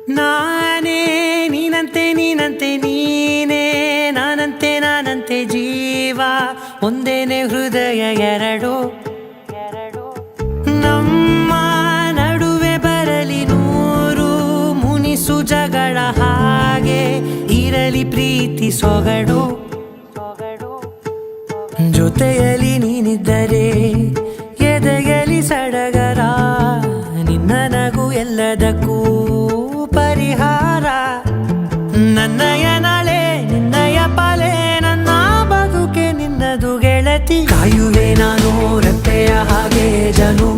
ನಾನೇ ನೀನಂತೆ ನೀನಂತೆ ನೀನೇ ನಾನಂತೆ ನಾನಂತೆ ಜೀವ ಒಂದೇನೆ ಹೃದಯ ಎರಡು ನಮ್ಮ ನಡುವೆ ಬರಲಿ ನೂರು ಮುನಿಸು ಜಗಳ ಹಾಗೆ ಇರಲಿ ಪ್ರೀತಿ ಸೊಗಡು ಜೊತೆಯಲ್ಲಿ ನೀನಿದ್ದರೆ ಎದೆಯಲಿ ಸಡಗರ ನಿನ್ನ ನಗು ಎಲ್ಲದಕ್ಕೂ ಪರಿಹಾರ ನನ್ನಯ ನಾಳೆ ನಿನ್ನಯ ಪಾಲೆ ನನ್ನ ಬದುಕೆ ನಿನ್ನದು ಗೆಳತಿ ಕಾಯುವೆ ನಾನು ರೆಪ್ಪೆಯ ಹಾಗೆ ಜನುಮ